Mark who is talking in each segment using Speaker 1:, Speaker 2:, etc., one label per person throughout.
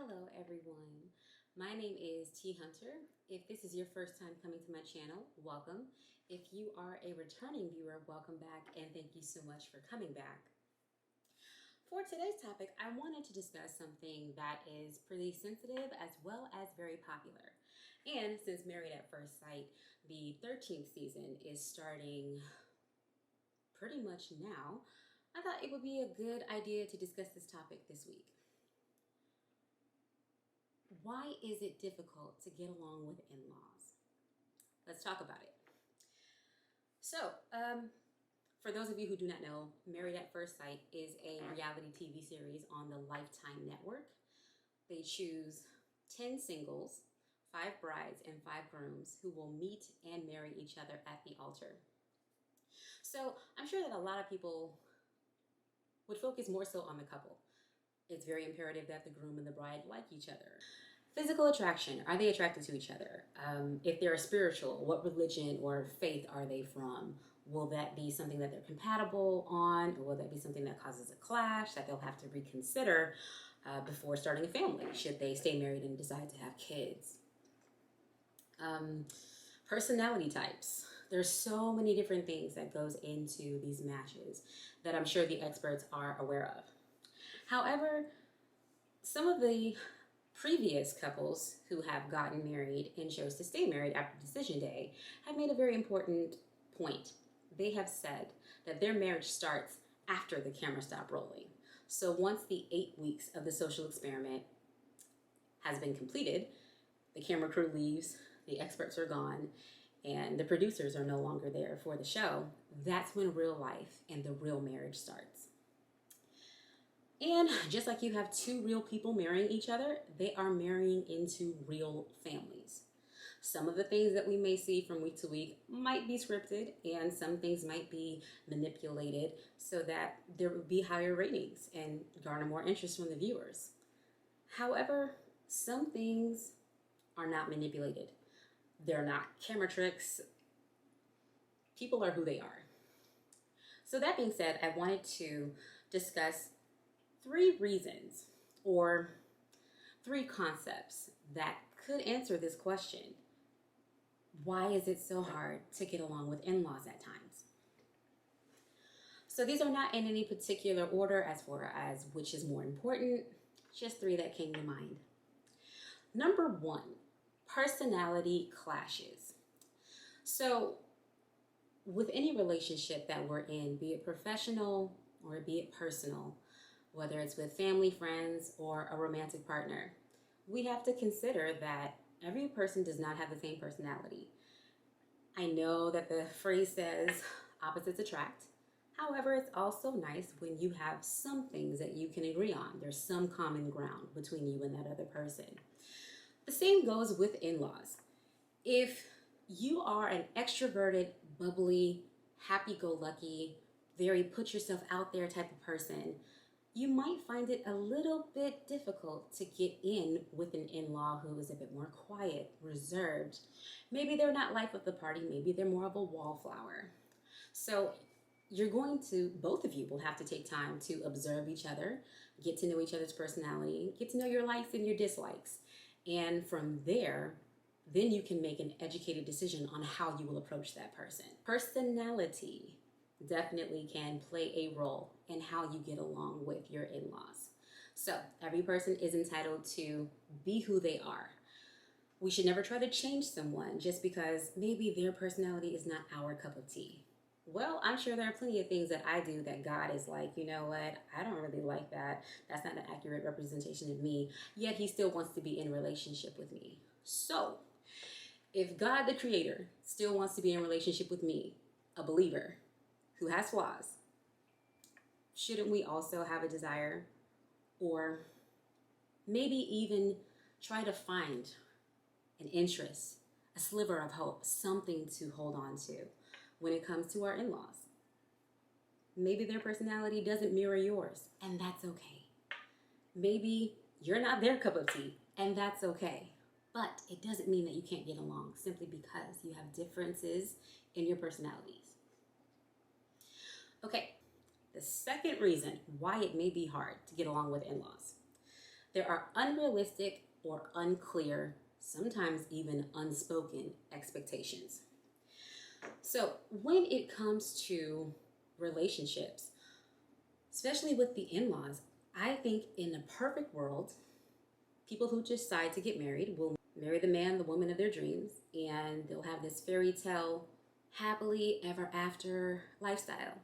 Speaker 1: Hello everyone, my name is T. Hunter. If this is your first time coming to my channel, welcome. If you are a returning viewer, welcome back and thank you so much for coming back. For today's topic, I wanted to discuss something that is pretty sensitive as well as very popular. And since Married at First Sight, the 13th season is starting pretty much now, I thought it would be a good idea to discuss this topic this week. Why is it difficult to get along with in-laws? Let's talk about it. So, for those of you who do not know, Married at First Sight is a reality TV series on the Lifetime Network. They choose 10 singles, 5 brides, and 5 grooms who will meet and marry each other at the altar. So, I'm sure that a lot of people would focus more so on the couple. It's very imperative that the groom and the bride like each other. Physical attraction, are they attracted to each other? If they're spiritual, what religion or faith are they from? Will that be something that they're compatible on, or will that be something that causes a clash that they'll have to reconsider before starting a family, should they stay married and decide to have kids? Personality types. There's so many different things that goes into these matches that I'm sure the experts are aware of. However, some of the previous couples who have gotten married and chose to stay married after decision day have made a very important point. They have said that their marriage starts after the camera stopped rolling. So once the 8 weeks of the social experiment has been completed, the camera crew leaves, the experts are gone, and the producers are no longer there for the show. That's when real life and the real marriage starts. And just like you have 2 real people marrying each other, they are marrying into real families. Some of the things that we may see from week to week might be scripted, and some things might be manipulated so that there would be higher ratings and garner more interest from the viewers. However, some things are not manipulated. They're not camera tricks. People are who they are. So that being said, I wanted to discuss 3 reasons or 3 concepts that could answer this question. Why is it so hard to get along with in-laws at times? So these are not in any particular order as far as which is more important, just 3 that came to mind. Number 1, personality clashes. So with any relationship that we're in, be it professional or be it personal, whether it's with family, friends, or a romantic partner, we have to consider that every person does not have the same personality. I know that the phrase says opposites attract. However, it's also nice when you have some things that you can agree on. There's some common ground between you and that other person. The same goes with in-laws. If you are an extroverted, bubbly, happy-go-lucky, very put yourself out there type of person, you might find it a little bit difficult to get in with an in-law who is a bit more quiet, reserved. Maybe they're not life of the party, maybe they're more of a wallflower. So both of you will have to take time to observe each other, get to know each other's personality, get to know your likes and your dislikes. And from there, then you can make an educated decision on how you will approach that person. Personality definitely can play a role in how you get along with your in-laws. So every person is entitled to be who they are. We should never try to change someone just because maybe their personality is not our cup of tea. Well, I'm sure there are plenty of things that I do that God is like, you know what, I don't really like that. That's not an accurate representation of me. Yet he still wants to be in a relationship with me. So if God, the creator, still wants to be in a relationship with me, a believer, who has flaws, shouldn't we also have a desire, or maybe even try to find an interest, a sliver of hope, something to hold on to when it comes to our in-laws? Maybe their personality doesn't mirror yours, and that's okay. Maybe you're not their cup of tea, and that's okay. But it doesn't mean that you can't get along simply because you have differences in your personalities. Okay, the second reason why it may be hard to get along with in-laws. There are unrealistic or unclear, sometimes even unspoken expectations. So when it comes to relationships, especially with the in-laws, I think in a perfect world, people who decide to get married will marry the man, the woman of their dreams, and they'll have this fairy tale happily ever after lifestyle.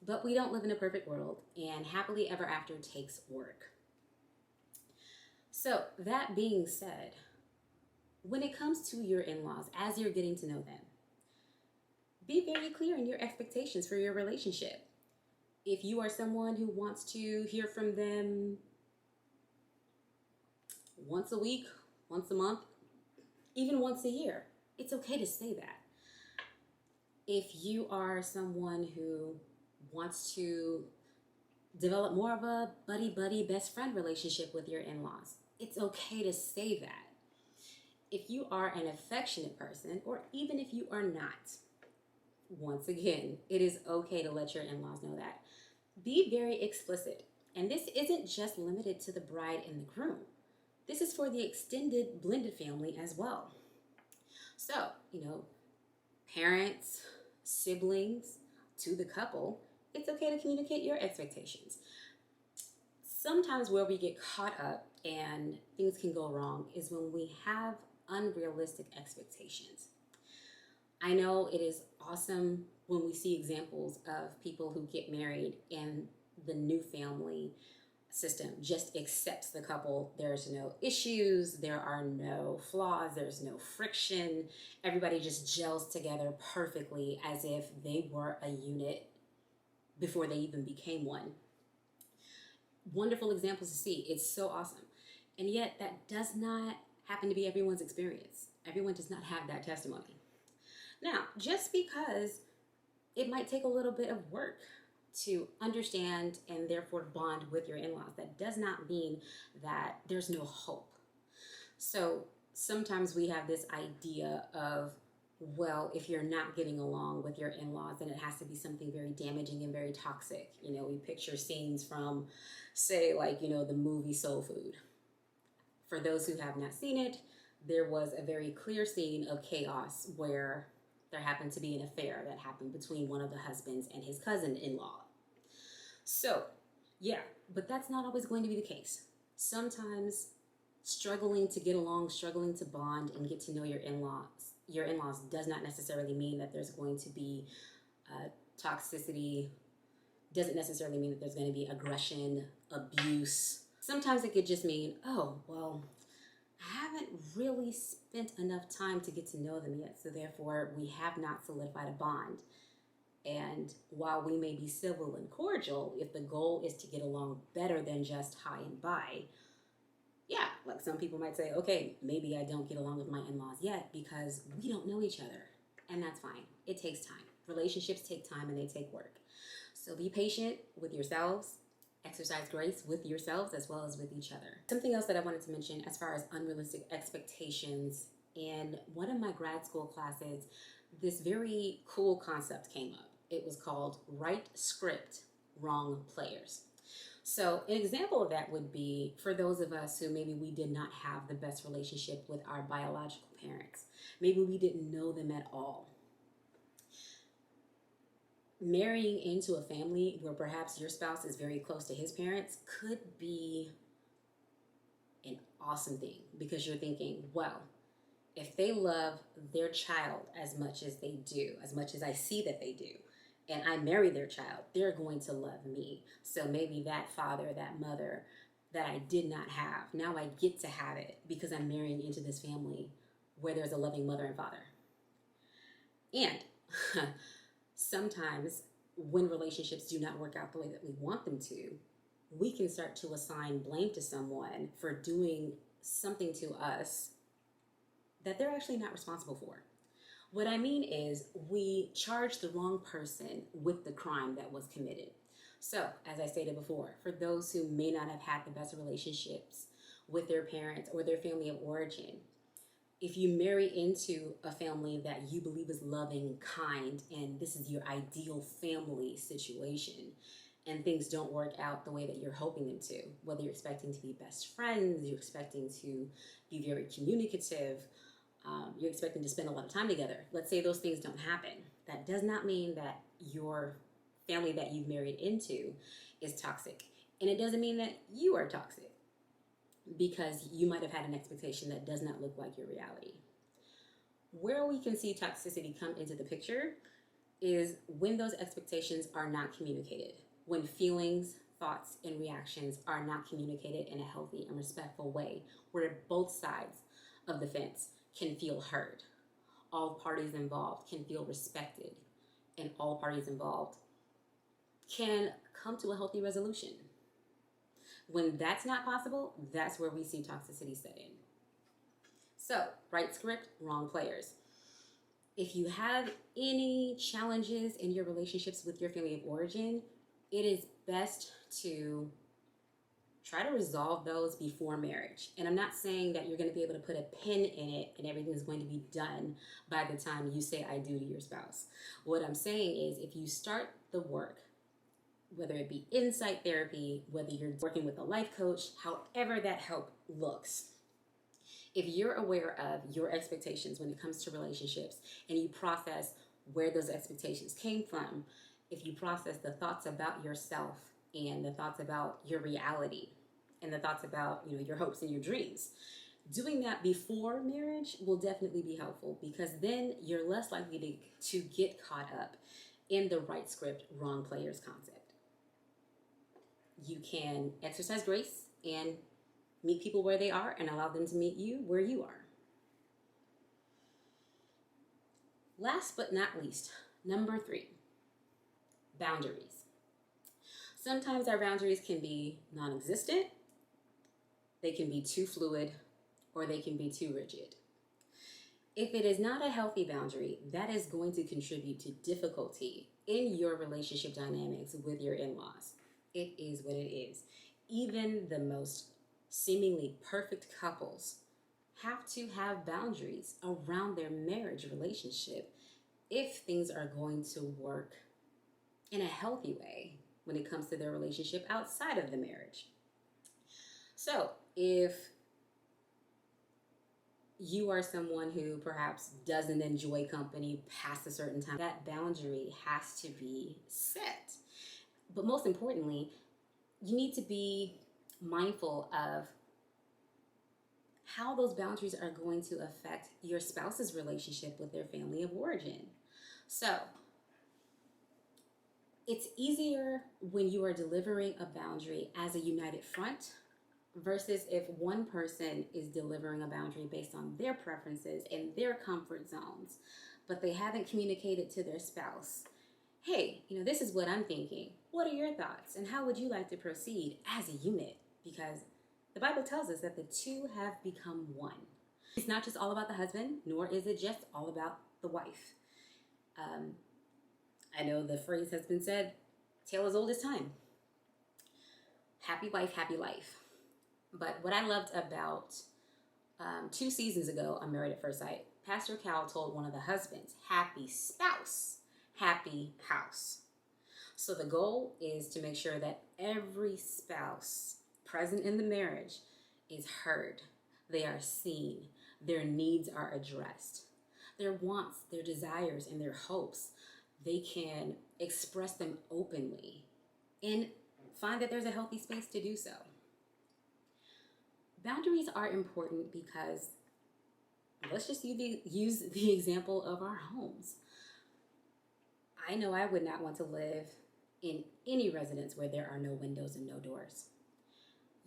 Speaker 1: But we don't live in a perfect world, and happily ever after takes work. So, that being said, when it comes to your in laws, as you're getting to know them, be very clear in your expectations for your relationship. If you are someone who wants to hear from them once a week, once a month, even once a year, it's okay to say that. If you are someone who wants to develop more of a buddy-buddy best friend relationship with your in-laws, it's okay to say that. If you are an affectionate person, or even if you are not, once again, it is okay to let your in-laws know that. Be very explicit. And this isn't just limited to the bride and the groom. This is for the extended blended family as well. So, parents, siblings, to the couple, it's okay to communicate your expectations. Sometimes where we get caught up and things can go wrong is when we have unrealistic expectations. I know it is awesome when we see examples of people who get married and the new family system just accepts the couple. There's no issues, there are no flaws, there's no friction. Everybody just gels together perfectly as if they were a unit before they even became one. Wonderful examples to see. It's so awesome. And yet that does not happen to be everyone's experience. Everyone does not have that testimony. Now, just because it might take a little bit of work to understand and therefore bond with your in-laws, that does not mean that there's no hope. So sometimes we have this idea of, well, if you're not getting along with your in-laws, then it has to be something very damaging and very toxic. We picture scenes from, say, the movie Soul Food. For those who have not seen it, there was a very clear scene of chaos where there happened to be an affair that happened between one of the husbands and his cousin-in-law. So, yeah, but that's not always going to be the case. Sometimes struggling to get along, struggling to bond and get to know your in-laws does not necessarily mean that there's going to be toxicity, doesn't necessarily mean that there's going to be aggression, abuse. Sometimes it could just mean, oh, well, I haven't really spent enough time to get to know them yet, so therefore we have not solidified a bond. And while we may be civil and cordial, if the goal is to get along better than just hi and bye, yeah, like some people might say, okay, maybe I don't get along with my in-laws yet because we don't know each other. And that's fine. It takes time. Relationships take time and they take work. So be patient with yourselves. Exercise grace with yourselves as well as with each other. Something else that I wanted to mention as far as unrealistic expectations, in one of my grad school classes, this very cool concept came up. It was called right script, wrong players. So an example of that would be for those of us who maybe we did not have the best relationship with our biological parents. Maybe we didn't know them at all. Marrying into a family where perhaps your spouse is very close to his parents could be an awesome thing because you're thinking, well, if they love their child as much as they do, as much as I see that they do, and I marry their child, they're going to love me. So maybe that father, that mother that I did not have, now I get to have it because I'm marrying into this family where there's a loving mother and father. And sometimes when relationships do not work out the way that we want them to, we can start to assign blame to someone for doing something to us that they're actually not responsible for. What I mean is we charge the wrong person with the crime that was committed. So, as I stated before, for those who may not have had the best relationships with their parents or their family of origin, if you marry into a family that you believe is loving, kind, and this is your ideal family situation, and things don't work out the way that you're hoping them to, whether you're expecting to be best friends, you're expecting to be very communicative, you're expecting to spend a lot of time together. Let's say those things don't happen. That does not mean that your family that you've married into is toxic. And it doesn't mean that you are toxic, because you might have had an expectation that does not look like your reality. Where we can see toxicity come into the picture is when those expectations are not communicated, when feelings, thoughts, and reactions are not communicated in a healthy and respectful way, where both sides of the fence can feel heard, all parties involved can feel respected, and all parties involved can come to a healthy resolution. When that's not possible, that's where we see toxicity set in. So, right script, wrong players. If you have any challenges in your relationships with your family of origin, it is best to try to resolve those before marriage. And I'm not saying that you're going to be able to put a pin in it and everything's going to be done by the time you say I do to your spouse. What I'm saying is, if you start the work, whether it be insight therapy, whether you're working with a life coach, however that help looks, if you're aware of your expectations when it comes to relationships and you process where those expectations came from, if you process the thoughts about yourself and the thoughts about your reality and the thoughts about your hopes and your dreams, doing that before marriage will definitely be helpful, because then you're less likely to get caught up in the right script, wrong players concept. You can exercise grace and meet people where they are and allow them to meet you where you are. Last but not least, number 3, boundaries. Sometimes our boundaries can be non-existent, they can be too fluid, or they can be too rigid. If it is not a healthy boundary, that is going to contribute to difficulty in your relationship dynamics with your in-laws. It is what it is. Even the most seemingly perfect couples have to have boundaries around their marriage relationship if things are going to work in a healthy way when it comes to their relationship outside of the marriage. So if you are someone who perhaps doesn't enjoy company past a certain time, that boundary has to be set. But most importantly, you need to be mindful of how those boundaries are going to affect your spouse's relationship with their family of origin. So, it's easier when you are delivering a boundary as a united front versus if one person is delivering a boundary based on their preferences and their comfort zones, but they haven't communicated to their spouse, hey, this is what I'm thinking. What are your thoughts? And how would you like to proceed as a unit? Because the Bible tells us that the two have become one. It's not just all about the husband, nor is it just all about the wife. I know the phrase has been said, tale as old as time. Happy wife, happy life. But what I loved about 2 seasons ago on Married at First Sight, Pastor Cal told one of the husbands, happy spouse, happy house. So the goal is to make sure that every spouse present in the marriage is heard. They are seen. Their needs are addressed. Their wants, their desires, and their hopes, they can express them openly and find that there's a healthy space to do so. Boundaries are important because, let's just use the example of our homes. I know I would not want to live in any residence where there are no windows and no doors.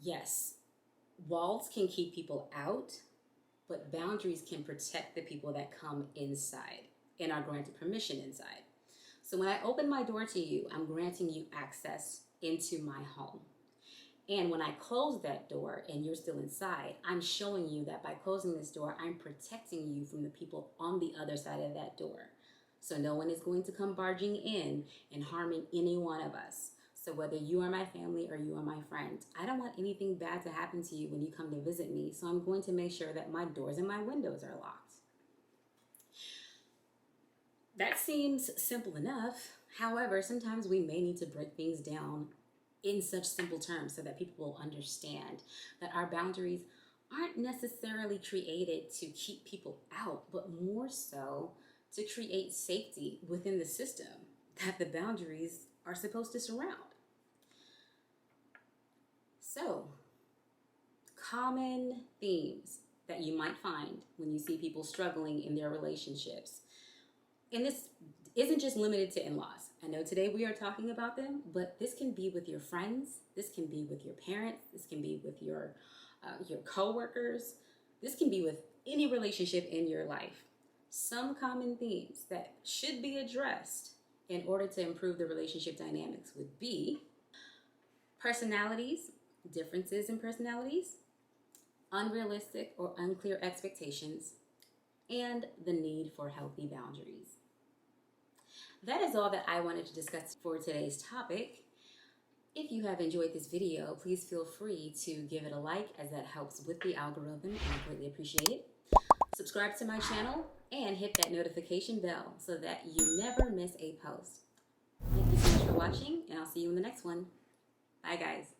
Speaker 1: Yes, walls can keep people out, but boundaries can protect the people that come inside and are granted permission inside. So when I open my door to you, I'm granting you access into my home. And when I close that door and you're still inside, I'm showing you that by closing this door, I'm protecting you from the people on the other side of that door. So no one is going to come barging in and harming any one of us. So whether you are my family or you are my friend, I don't want anything bad to happen to you when you come to visit me. So I'm going to make sure that my doors and my windows are locked. That seems simple enough, However, sometimes we may need to break things down in such simple terms so that people will understand that our boundaries aren't necessarily created to keep people out, but more so to create safety within the system that the boundaries are supposed to surround. So, common themes that you might find when you see people struggling in their relationships. And this isn't just limited to in-laws. I know today we are talking about them, but this can be with your friends, this can be with your parents, this can be with your coworkers, this can be with any relationship in your life. Some common themes that should be addressed in order to improve the relationship dynamics would be personalities, differences in personalities, unrealistic or unclear expectations, and the need for healthy boundaries. That is all that I wanted to discuss for today's topic. If you have enjoyed this video, please feel free to give it a like, as that helps with the algorithm, and I greatly appreciate it. Subscribe to my channel and hit that notification bell so that you never miss a post. Thank you so much for watching, and I'll see you in the next one. Bye, guys.